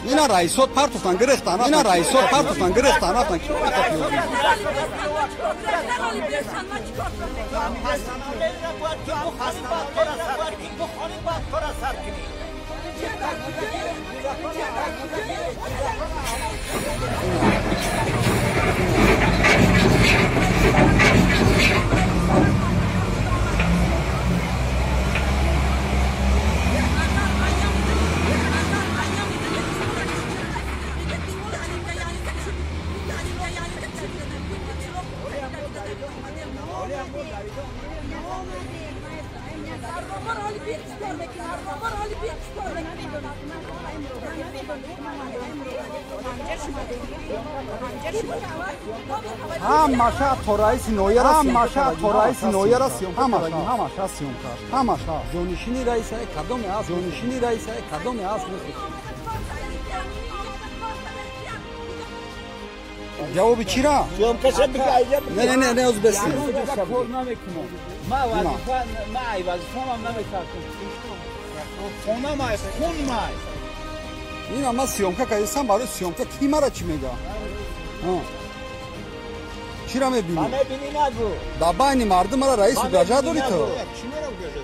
اینا رئیسات پرتوتان گرفتن اینا رئیسات پرتوتان گرفتن رفتن کی هماشه تورایس نویرا سیوم هماشه سیوم کرد هماشه جونشینی رئیس کدوم است جوابی چی را؟ نه از بسیم ما وظیفه‌ام نمی‌کردم خونه ماست خون ماست اینا ما سیومکا کردیم برای سیومکا کی مرا چی میگه چرا میبینی؟ من بینی نگو در بین مردم را رئیس گاجا داری تو؟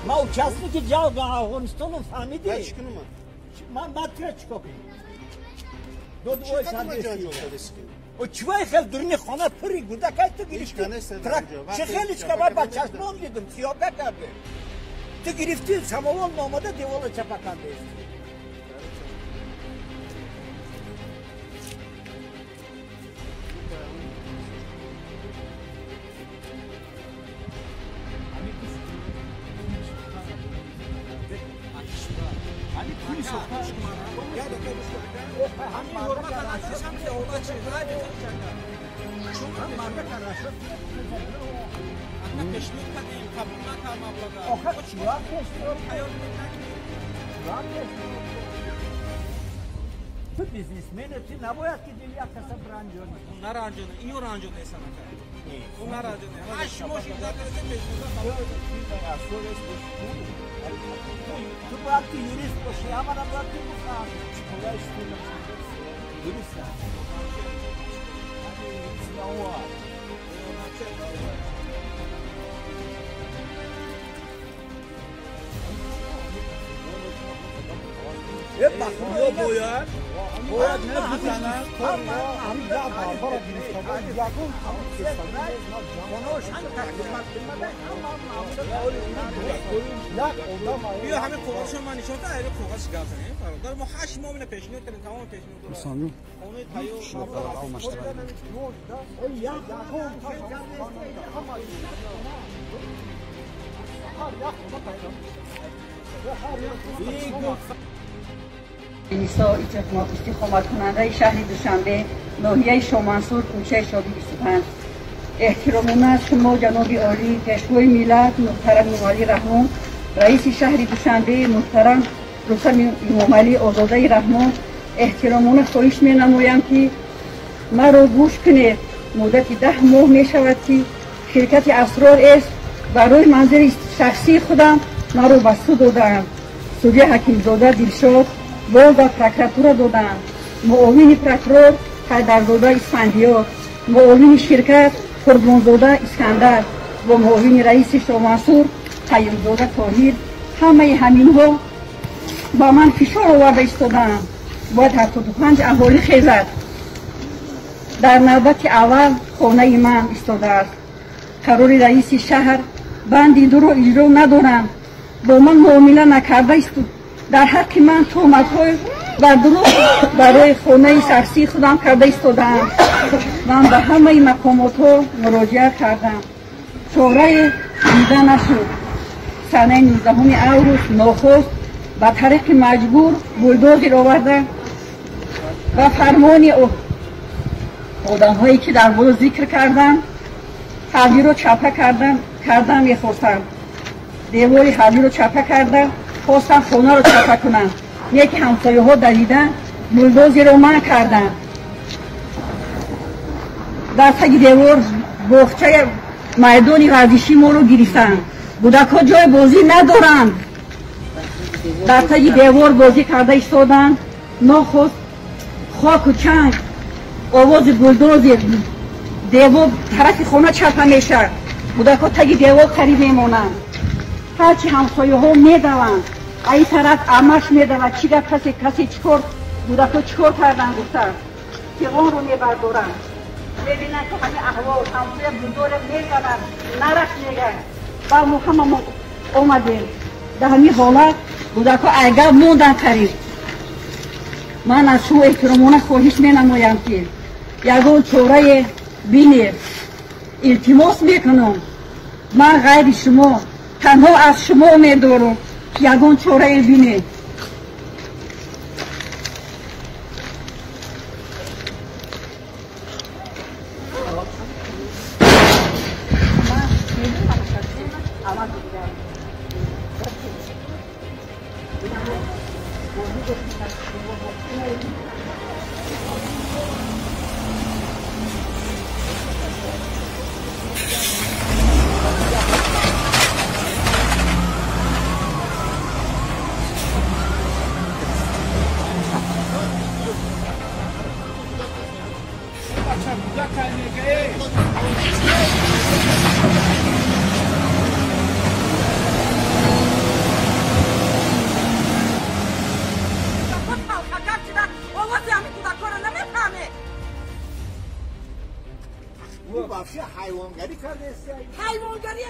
ما او کسی که جواب افغانستان رو فهمیدی من بعد که چیکار کنم دو او چوای خیلی درنی خانه پری گوده که تو گرفتی چه خیلی چکا باید با چشمان دیدم سیابه کرده تو گرفتی سماوال نامده دیوال چپکنده تو بیزنسمن تو نباید که دیگه یک کسب رنجانی نه رنجانه اینو رنجانه ایسان نکرد اون نه رنجانه هشت ماشین داده رسه تو باید که یوریست باشی همه را باید که بخواهم چکولا اسکول یوریست هم باید نبزنن بیا همه کاغذشون من نشون دادم اینا کاغذ گفتن در ما 8 ماه من پیشنهاد کردم تمام پیشنهاد سامی اون تایو شما مشترک نیسا استخدامات کننده شهر دوشنبه ناحیه شامنصور کوچه شادی 25 احترامونه شما جناب عالی پیشوای ملت محترم امامعلی رحمان رئیس شهر دوشنبه محترم رستم امامعلی آزاده رحمان احترامونه خواهش می نمایم که مرا گوش کنید مدت 10 ماه می شود که شرکت اسرار است برای منظر شخصی خودم مرا به سود دادند سودی حکیمزاده دلشاد باز به پروکراتور دادند معاون پروکرور حیدرزاده اسفندیار معاون شرکت قربانزاده اسکندر و معاون رئیس شامنصور قیومزاده طاهر همه همینها با من فشار آورده ایستادند باید 75 اهالی خیزد در نوبت اول خانه من ایستاده است قرار رئیس شهر بندی دو را اجرا ندارم با من معامله نکرده است در حق من تهمت‌های و درست برای خانه شخصی خودم کرده ایستادم من به همه مقامات ها مراجعه کردم چاره دیده نشد سنه 19 اوروس ناخست به طریق مجبور بولدوزر آورده و فرمان آدم هایی که در بالا ذکر کردم حوی رو چپه کردم میخواستم دیواری حوی رو چپه کردم خواستم خونه رو چپه کنم یکی همسایه ها دویدن بولدوزر رو من کردم در تگ دیوار باغچه میدان ورزشی ما رو گرفتن کودک ها جای بازی ندارن در تگ دیوار بازی کرده ایستادن ناخست خاک و چنگ آواز بولدوزر دیوار طرف خونه چپه میشه کودک ها تگ دیوار قریب میمونن هرچی همسایه ها میدوند این طرف امش میدوند چی در کسی چکر کودک ها چکر کردن گفتن تیغان رو میبردارن ببینن که همه احوال همسایه بزرگ میزنن نرخ میگن و ما همه اومدیم در همین حالت کودک ها عقب موندن قریب من از شما احترامانه خواهش مینمایم که یگان چاره بینید التماس میکنم من غیر شما تنها از شما امید دارم یگان چاره بینید او بخش حیوانگری کرده است. حیوانگری